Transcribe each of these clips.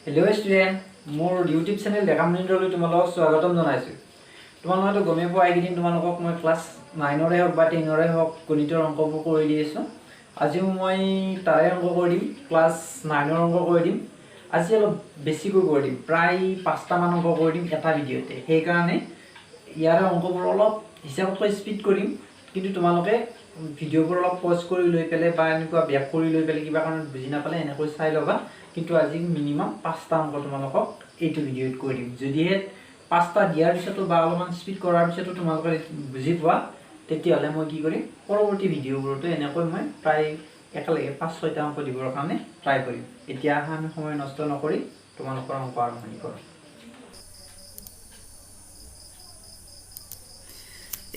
Hello student, মোৰ YouTube channel দেখামনিলৈ তোমালোকক স্বাগতম জনাইছো। তোমালোকে গমে পোৱা এইদিন তোমালোকক মই ক্লাছ 9 ৰে হওক বা 10 ৰে হওক গণিতৰ অংকবোৰ কৰি দি আছো। আজিও মই তাৰে অংক কৰি দিম, ক্লাছ 9 ৰ অংক কৰি দিম। আজি অলপ বেছিকৈ কৰি দিম, প্ৰায় 5টা মান অংক কৰি দিম এটা ভিডিঅতে। সেই কাৰণে ইয়াৰ অংকবোৰ অলপ হিচাপকৈ স্পিড কৰিম, কিন্তু তোমালোকে ভিডিঅ'বোৰ অলপ পজ কৰি লৈ পেলে বা এনেকুৱা ব্যাক কৰি লৈ পেলে কিবা কাৰণত বুজি নাপালে এনেকৈ চাই লবা। কিন্তু আজি মিনিমাম 5টা অংক তোমালোকক এইটো ভিডিঅ'ত কৰি দিম। যদিহে 5টা দিয়াৰ পিছতো বা অলপমান স্পিড কৰাৰ পিছতো তোমালোকে বুজি পোৱা, তেতিয়াহ'লে মই কি কৰিম পৰৱৰ্তী ভিডিঅ'বোৰতো এনেকৈ মই প্ৰায় একেলগে 5-6টা অংক দিবৰ কাৰণে ট্ৰাই কৰিম। এতিয়া আমি সময় নষ্ট নকৰি তোমালোকৰ অংক আৰম্ভণি কৰোঁ।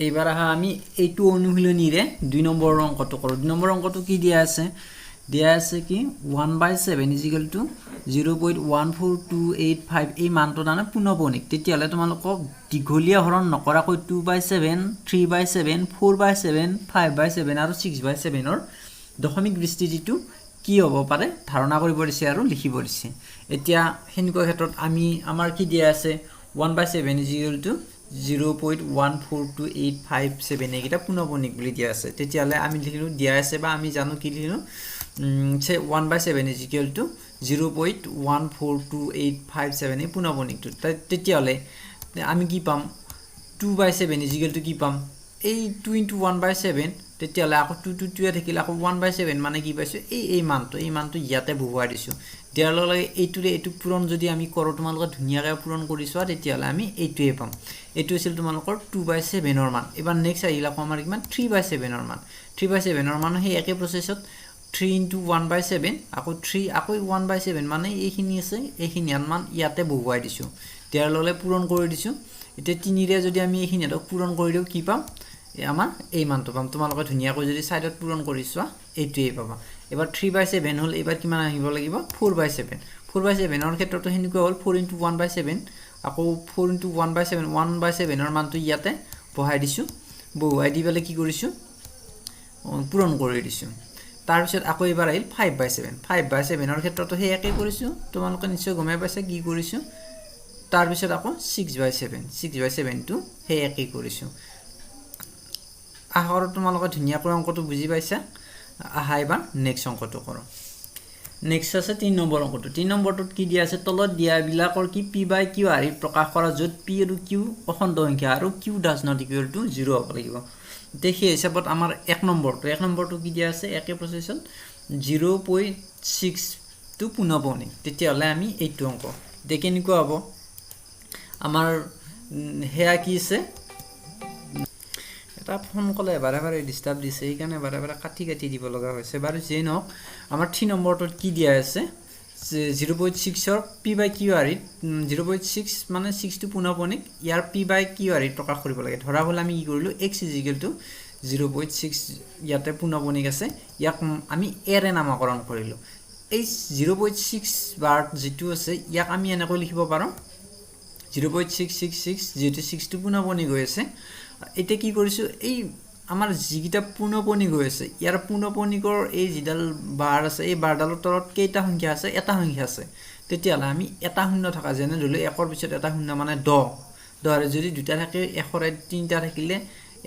এইবাৰ আমি এইটো অনুশীলনীৰে 2 নম্বৰৰ অংকটো কৰোঁ। 2 নম্বৰ অংকটো কি দিয়া আছে? দিয়া আছে কি 1/7 = 0.14285 এই মানটো মানে পুনঃপৌনিক। তেতিয়াহ'লে তোমালোকক দীঘলীয়া হৰণ নকৰাকৈ 2/7, 3/7, 4/7, 5/7 আৰু 6/7 ৰ দশমিক বিস্তৃতিটো কি হ'ব পাৰে ধাৰণা কৰিব দিছে আৰু লিখিব দিছে। এতিয়া হেনেকুৱা ক্ষেত্ৰত আমাৰ কি দিয়া আছে 1/7 = 0.14285 এইটা পুনঃপৌনিক বুলি দিয়া আছে। তেতিয়াহ'লে আমি লিখিলো দিয়া আছে বা আমি জানো কি লিখিলো 1/7 = 0.14285 এই পুনঃপৌনিকটো। তেতিয়াহ'লে আমি কি পাম 2/7 = কি পাম এই 2 * 1/7। তেতিয়াহ'লে আকৌ 2 2 2 থাকিলে আকৌ 1/7 মানে কি পাইছো এই মানটো ইয়াতে বহুৱাই দিছো। দিয়াৰ লগে লগে এইটো পূৰণ যদি আমি কৰো তোমালোকে ধুনীয়াকৈ পূৰণ কৰি চোৱা, তেতিয়াহ'লে আমি এইটোৱে পাম। এইটো আছিল তোমালোকৰ 2/7 ৰ মান। এবাৰ নেক্সট আহিলা আমাৰ কিমান 3/7 ৰ মান। 3/7 ৰ মান সেই একে প্ৰচেছত 3 * 1/7 আকৌ 3 আকৌ 1/7 মানে এইখিনি আছে, এইখিনি মান ইয়াতে বহুৱাই দিছো। দিয়াৰ লগে লগে পূৰণ কৰি দিছো। এতিয়া 3 ৰে যদি আমি এইখিনি পূৰণ কৰি দিও কি পাম আমাৰ এই মানটো পাম। তোমালোকে ধুনীয়াকৈ যদি সাইডত পূৰণ কৰি চোৱা এইটোৱে পাবা। এবাৰ 3/7 হল, এবাৰ কিমান আহিব লাগিব 4/7। 4/7 ৰ ক্ষেত্ৰটো হেনেকুৱা হল 4 * 1/7 আকৌ 4 * 1/7 1/7 ৰ মানটো ইয়াতে বহাই দিছো। বহুৱাই দি পেলে কি কৰিছো পূৰণ কৰি দিছো। তাৰ পিছত আকৌ এবাৰ আহিল 5/7। 5/7 ৰ ক্ষেত্ৰটো সেই একেই কৰিছো, তোমালোকে নিশ্চয় গমে পাইছা কি কৰিছো। তাৰ পিছত আকৌ 6/7 6/7 টো সেই একেই কৰিছো। আহৰ তোমালোকে ধুনীয়াকৈ অংকটো বুজি পাইছা। আহা এবাৰ নেক্সট অংকটো কৰো। নেক্সট আছে 3 নম্বৰ অংকটো। 3 নম্বৰটোত কি দিয়া আছে তলত দিয়া বিলাকৰ কি p/q আৰিত প্ৰকাশ কৰা য'ত p আৰু q অখণ্ড সংখ্যা আৰু q = 0 হ'ব লাগিব। সেই হিচাপত আমাৰ 1 নম্বৰটো কি দিয়া আছে একে প্ৰচেছত 0.6 টো পুনঃপৌনিক। তেতিয়াহ'লে আমি এইটো অংক কেনেকুৱা হ'ব আমাৰ হেয়া কি আছে এটা ফোন কলে বাৰে বাৰে ডিস্টাৰ্ব দিছে, সেইকাৰণে বাৰে বাৰে কাটি দিব লগা হৈছে। বাৰু যেই নহওক আমাৰ 3 নম্বৰটোত কি দিয়া আছে 0.6 ৰ p/q আৰিত 0.6 মানে 6 টো পুনঃপৌনিক, ইয়াৰ p/q আৰিত প্ৰকাশ কৰিব লাগে। ধৰা হল আমি কি কৰিলো x = 0.6 ইয়াতে পুনঃপৌনিক আছে, ইয়াক আমি a ৰে নামকৰণ কৰিলো। এই 0.6 বাৰ যেটো আছে ইয়াক আমি এনেকৈ লিখিব পাৰো 0.666 যেটো 6 টো পুনঃপৌনিক হৈ আছে। এটা কি কৰিছো এই আমাৰ যিকিটা পুনঃপৌনিক হৈ আছে ইয়াৰ পুনঃপৌনিকৰ এই যিডাল বাৰ আছে এই বাৰডালৰ তলত কেইটা সংখ্যা আছে এটা সংখ্যা আছে। তেতিয়াহ'লে আমি এটা শূন্য থকা যেনে ধৰিলে 1 ৰ পিছত এটা শূন্য মানে 10 ৰ যদি দুটা থাকে 1 ৰ 3টা থাকিলে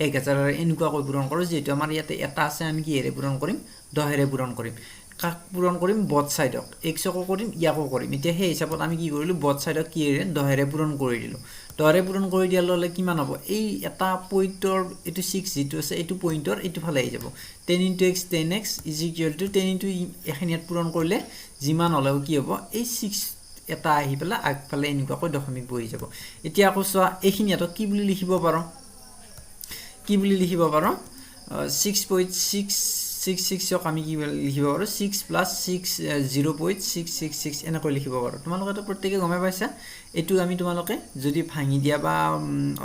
1000 এনেকুৱাকৈ পূৰণ কৰো। যেহেতু আমাৰ ইয়াতে এটা আছে আমি কি এৰে পূৰণ কৰিম 10 ৰে পূৰণ কৰিম। কাক পূৰণ কৰিম বথ সাইডক xকো কৰিম ইয়াকো কৰিম। এতিয়া সেই হিচাপত আমি কি কৰিলো বথ সাইডক কি এৰে 10 ৰে পূৰণ কৰি দিলো। 10 ৰে পূৰণ কৰি দিয়াৰ লগে কিমান হ'ব এই এটা পইণ্টৰ এটো 6 যেটো আছে এটো পইণ্টৰ এটো ফালে আহি যাব 10 * x 10x = 10 * এখিনিত পূৰণ কৰিলে যিমান হলেও কি হ'ব এই 6 এটা আহি পেলা আগফালে এনেকুৱাকৈ দশমিক বহি যাব। এতিয়া আকৌ চোৱা এইখিনি এটা কি বুলি লিখিব পাৰো 6.666 আমি কি লিখিব পাৰো 6 + 6 0.666 এনেকৈ লিখিব পাৰো। তোমালোকে তো প্ৰত্যেককে গমে পাইছা। এটো আমি তোমালোকে যদি ভাঙি দিয়া বা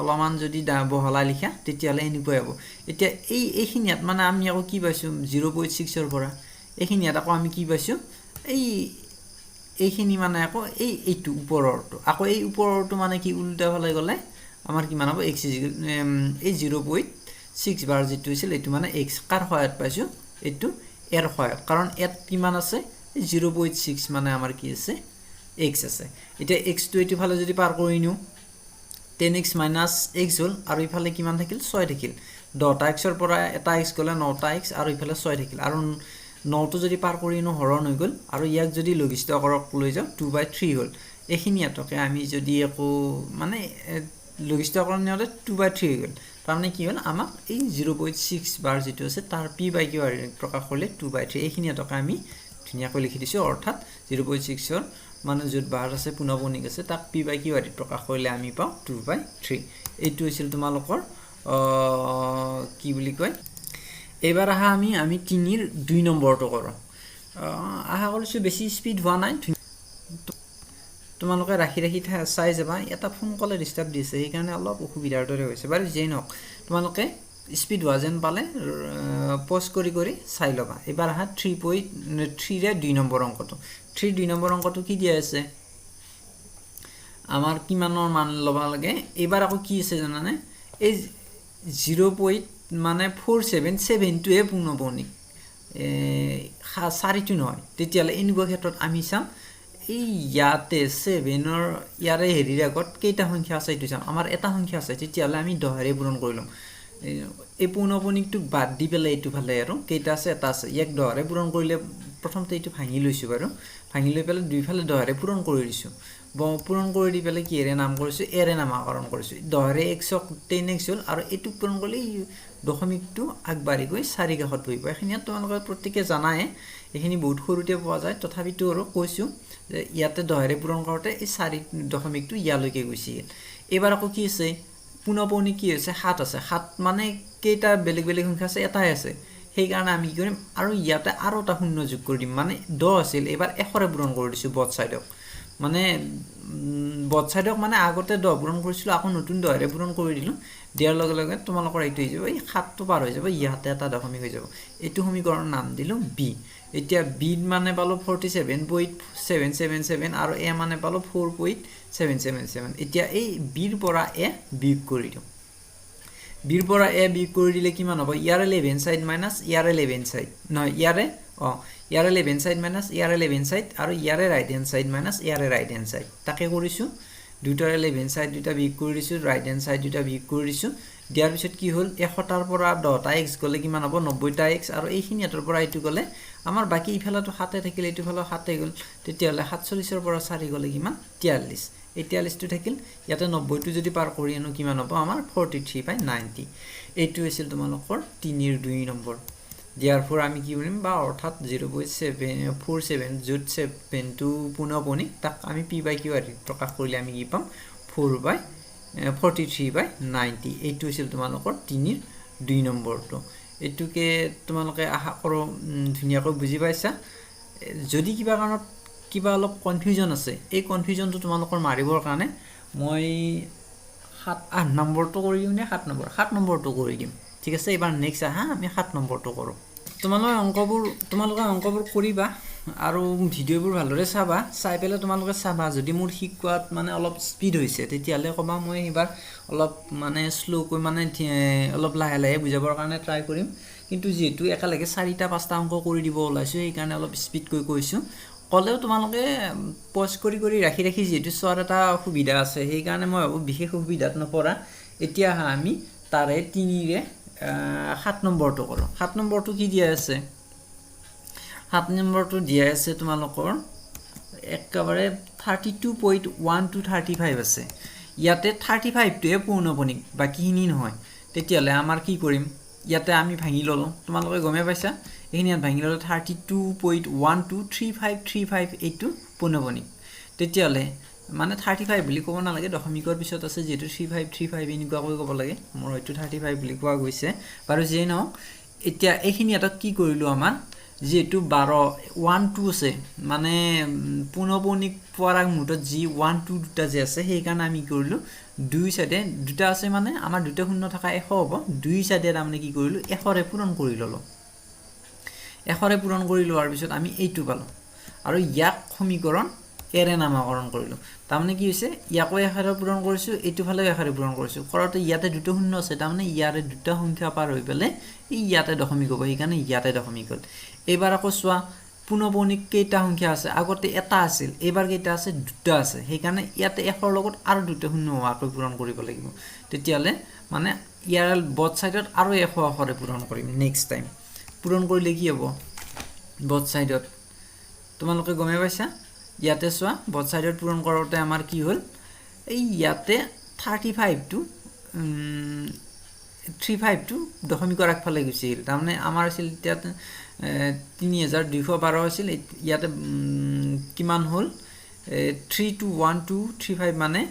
অলমান যদি বহলা লিখা তেতিয়ালে এনেকৈ হ'ব। এতিয়া এইখিনিত মানে আমি আকৌ কি পাইছো 0.6 ৰ পৰা এইখিনিত আকৌ আমি কি পাইছো এইখিনি মানে আকৌ এইটো ওপৰৰটো আকৌ এই ওপৰৰটো মানে কি উল্টা ফালে গলে আমাৰ কিমান হ'ব x এই 0.6 বাৰ যেটো আছিল এটো মানে x কাৰ সহায়ত পাইছো এটো এৰ সহায়ত। কাৰণ এত কিমান আছে 0.6 মানে আমাৰ কি আছে x আছে এটা x টো এটো ফালে যদি পার কৰি নিও 10x - x হল আৰু ইফালে কিমান থাকিল 6 থাকিল 10টা x ৰ পৰা এটা x গলে 9টা x আৰু ইফালে 6 থাকিল আৰু 9 টো যদি পাৰ কৰি নিও হৰণ হৈ গল আৰু ইয়াক যদি লঘিষ্ঠ কৰক লৈ যাও 2/3 হল এখিনি এটকে আমি যদি একো মানে লঘিষ্ঠকৰণ নিওতে 2/3 হৈ গল তাৰমানে কি হল আমাক এই 0.6 বাৰ যেটো আছে তাৰ p/q প্ৰকাশ কৰিলে 2/3 এখিনি এটকে আমি ধুনিয়াকৈ লিখি দিছো অৰ্থাৎ 0.6 ৰ মানে যত বাৰ আছে পুনঃপনিক আছে তাক p/q প্ৰকাশ কৰিলে আমি পাও 2/3 এইটো আছিল তোমালোকৰ কি বুলি কয় এবাৰ আহা আমি 3 ৰ 2 নম্বৰটো কৰো আহা কৰিছো বেছি স্পিড হোৱা নাই তোমালোকে ৰাখি চাই যাবা এটা ফোন কলে ডিস্টাৰ্ব দিছে এই কাৰণে অলপ অসুবিধাৰ দৰে হৈছে বাৰু যেই নক তোমালোকে স্পিড হোৱা যেন পালে পজ কৰি চাই লবা এবাৰ আহা 3.3 ৰে 2 নম্বৰ অংকটো 3 2 নম্বৰ অংকটো কি দিয়া আছে আমাৰ কিমানৰ মান লবা লাগে এবাৰ আকৌ কি আছে জানানে এই 0. মানে 477 টোৱে পুনঃপনিক চাৰিটো নহয় তেতিয়ালে এনেকুৱা ক্ষেত্ৰত আমি চাম এই ইয়াতে 7 ৰ ইয়াৰে হেৰিৰ আগত কেইটা সংখ্যা আছে এইটো চাম আমাৰ এটা সংখ্যা আছে তেতিয়ালে আমি 10 ৰে পূৰণ কৰিলম এই পুনঃপনিকটো বাদ দি পেলে এইটো ফালে আৰু কেইটা আছে এটা আছে ইয়াক 10 ৰে পূৰণ কৰিলে প্ৰথমতে এইটো ভাঙি লৈছো বাৰু ভাঙি লৈ পেলে দুই ফালে 10 ৰে পূৰণ কৰি দিছো পূৰণ কৰি দি পেলে কি এৰে নাম কৰিছো এৰে নামকৰণ কৰিছো 10 ৰে x ক 10x হল আৰু এইটো পূৰণ কৰিলে দশমিকটো আগবাঢ়ি গৈ 4 কাষত বহিব এখিনি তোমালোকে প্ৰত্যেককে জানাই এখিনি বহুত সৰুতে পোৱা যায় তথাপিতো আৰু কৈছো যে ইয়াতে 10 ৰে পূৰণ কৰোতে এই 4 দশমিকটো ইয়ালৈকে গৈছিল এবাৰ আকৌ কি আছে পুনঃপনিক কি আছে 7 আছে 7 মানে কেইটা বেলেগ বেলেগ সংখ্যা আছে এটাই আছে সেই কাৰণে আমি কি কৰিম আৰু ইয়াতে আৰু এটা শূন্য যোগ কৰি দিম মানে 10 আছিল এবাৰ 1 ৰে পূৰণ কৰি দিছো বথ সাইডক মানে বথ সাইডক মানে আগতে 10 পূৰণ কৰিছিল আকৌ নতুন 10 ৰে পূৰণ কৰি দিলো দিয়াৰ লগে লগে তোমালোকৰ এইটো হৈ যাব এই 7 টো পাৰ হৈ যাব ইয়াতে এটা দশমিক হৈ যাব এইটো সমীকৰণৰ নাম দিলো b এতিয়া b মানে পালো 47.777 আৰু a মানে পালো 4.777 এতিয়া এই b ৰ পৰা a বিয়োগ কৰি দিও b ৰ পৰা a বিয়োগ কৰি দিলে কিমান হ'ব ইয়াৰে 11 সাইড মাইনাস ইয়াৰে 11 সাইড নহয় ইয়াৰে ইয়াৰে 11 সাইড মাইনাস ইয়াৰে 11 সাইড আৰু ইয়াৰে ৰাইট হ্যান্ড সাইড মাইনাস ইয়াৰে ৰাইট হ্যান্ড সাইড তাকে কৰিছো দুটাৰে 11 সাইড দুটা বিয়োগ কৰি দিছো ৰাইট হ্যান্ড সাইড দুটা বিয়োগ কৰি দিছো দিয়াৰ পিছত কি হল 100 টাৰ পৰা 10টা x গলে কিমান হ'ব 90টা x আৰু এইখিনি এটাৰ পৰা এইটো গলে আমাৰ বাকি ইফালেটো 7 থাকিলে এইটো ফালে 7 গল তেতিয়ালে 47 ৰ পৰা 4 গলে কিমান 43 এই 43 টো থাকিল ইয়াতে 90 টো যদি পাৰ কৰি আনো কিমান হ'ব আমাৰ 43/90 এইটো আছিল তোমালোকৰ 3 ৰ 2 নম্বৰ দিয়াৰ ফৰ আমি কি কৰিম বা অৰ্থাৎ 0.747 যত 7 টো পুনঃপনিক তাক আমি p/q প্ৰকাশ কৰিলে আমি কি পাম 43/90 এইটো আছিল তোমালোকৰ 3 ৰ 2 নম্বৰটো এটুকে তোমালোকে আশা কৰো ধুনিয়াকৈ বুজি পাইছা যদি কিবা কাৰণত কিবা অলপ কনফিউজন আছে এই কনফিউজনটো তোমালোকৰ মাৰিবৰ কাৰণে মই 7 নম্বৰটো কৰি দিম নে 7 নম্বৰটো কৰি দিম ঠিক আছে এবাৰ নেক্সট আহা আমি 7 নম্বৰটো কৰো তোমালোকে অংকবোৰ কৰিবা আৰু ভিডিওবোৰ ভালদৰে চাবা চাই পেলে তোমালোকে চাবা যদি মোৰ শিকোৱাত মানে অলপ স্পিড হৈছে তেতিয়ালে কবা মই এবাৰ অলপ মানে স্লো কৈ মানে অলপ লাহে লাহে বুজাবৰ কাৰণে ট্ৰাই কৰিম কিন্তু যেহেতু একালগে 4টা 5টা অংক কৰি দিব ওলাইছো এই কাৰণে অলপ স্পিড কৈ কৈছো কলেও তোমালোকে পজ কৰি ৰাখি যেহেতু চোৱাৰ এটা সুবিধা আছে সেই কাৰণে মই বিশেষ সুবিধাত নপৰা এতিয়া আমি তাৰে 3 ৰে 7 নম্বৰটো কৰো 7 নম্বৰটো কি দিয়া আছে 7 নম্বৰটো দিয়া আছে তোমালোকৰ একেবাৰে 32.1235 আছে ইয়াতে 35 টোৱে পুনঃপনিক বাকিখিনি নহয় তেতিয়ালে আমাৰ কি কৰিম ইয়াতে আমি ভাঙি ললো তোমালোকে গমে পাইছা এখিনি ভাঙি ললো 32.123535 এইটো পুনঃপনিক তেতিয়ালে মানে 35 বুলি ক'ব নালাগে দশমিকৰ পিছত আছে যেটো 3535 এনেকুৱা কৈ ক'ব লাগে মোৰ হয়তো 35 বুলি কোৱা গৈছে বাৰু যেই ন এতিয়া এখিনি এটা কি কৰিলো আমাৰ যেটো 12 1 2 আছে মানে পুনঃপনিক পৰাগ মুহূৰ্তত জি 1 2 দুটা যে আছে সেই কাৰণে আমি কৰিলো দুই সাইডে দুটা আছে মানে আমাৰ দুটা শূন্য থকা 100 হ'ব দুই সাইডে আমি কি কৰিলো 100 ৰে পূৰণ কৰি ললো 100 ৰে পূৰণ কৰি লোৱাৰ পিছত আমি এইটো পালো আৰু ইয়াক সমীকৰণ এৰে নামকৰণ কৰিলো তাৰমানে কি হৈছে ইয়াকো 100 ৰে পূৰণ কৰিছো এইটো ফালে 100 ৰে পূৰণ কৰিছো কৰতে ইয়াতে দুটা শূন্য আছে তাৰমানে ইয়াৰে দুটা সংখ্যা পাৰ হৈ পেলে এই ইয়াতে দশমিক হ'ব এই কাৰণে ইয়াতে দশমিক হ'ল এবাৰ আকৌ চোৱা পুনঃপৌনিক কেইটা সংখ্যা আছে আগতে এটা আছিল এবাৰ কেইটা আছে দুটা আছে সেইকাৰণে ইয়াতে 1 ৰ লগত আৰু দুটা শূন্য হোৱাকৈ পূৰণ কৰিব লাগিব তেতিয়ালে মানে ইয়াৰ বথ সাইডত আৰু 100 আখৰে পূৰণ কৰিম নেক্সট টাইম পূৰণ কৰিলে কি হ'ব বথ সাইডত তোমালোকে গমে পাইছা ইয়াতে চোৱা বথ সাইডত পূৰণ কৰোতে আমাৰ কি হ'ল এই ইয়াতে 35 টো 35 টো দশমিকৰ আগফালে গুচি গ'ল তাৰমানে আমাৰ আছিল ইয়াতে 3212 আছিল ইয়াতে কিমান হ'ল 321235 মানে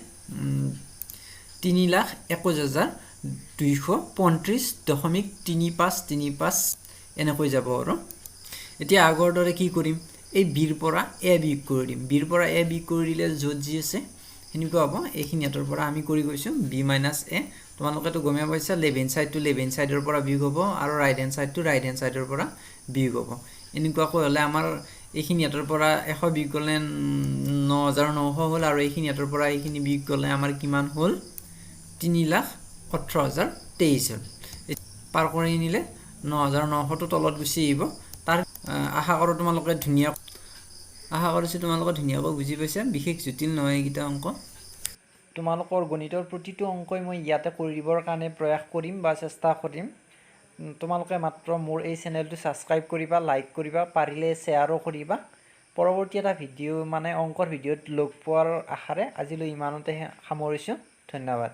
3,21,235.3535 এনেকৈ যাব আৰু এতিয়া আগৰ দৰে কি কৰিম এই বিৰ পৰা এ বিয়োগ কৰি দিম বিৰ পৰা এ বিয়োগ কৰি দিলে য'ত যি আছে হেনেকুৱা হ'ব এইখিনি এটাৰ পৰা আমি কৰি গৈছো b - a তোমালোকে তো গমে পাইছা left hand side to left hand সাইডৰ পৰা বিয়োগ হ'ব আৰু right hand side to right hand সাইডৰ পৰা বিয়োগ হ'ব এনেকুৱা কৈ হলে আমাৰ এইখিনি এটাৰ পৰা 100 বিয়োগ গলে 9900 হ'ল আৰু এইখিনি এটাৰ পৰা এইখিনি বিয়োগ গলে আমাৰ কিমান হ'ল 3,18,023 হ'ল পাৰ কৰি নিলে 9900 টো তলত গুচি আহিব তাৰ আশা কৰো তোমালোকে ধুনীয়াকৈ বুজি পাইছা বিশেষ জটিল নহয় এইটা অংক তোমালোকৰ গণিতৰ প্ৰতিটো অংকই মই ইয়াতে কৰি দিবৰ কাৰণে প্ৰয়াস কৰিম বা চেষ্টা কৰিম তোমালোকে মাত্ৰ মোৰ এই চেনেলটো সাবস্ক্ৰাইব কৰিবা লাইক কৰিবা পাৰিলে শেয়াৰো কৰিবা পৰৱৰ্তী এটা ভিডিও মানে অংকৰ ভিডিওত লগ পোৱাৰ আশাৰে আজিলৈ ইমানতে সামৰিছো ধন্যবাদ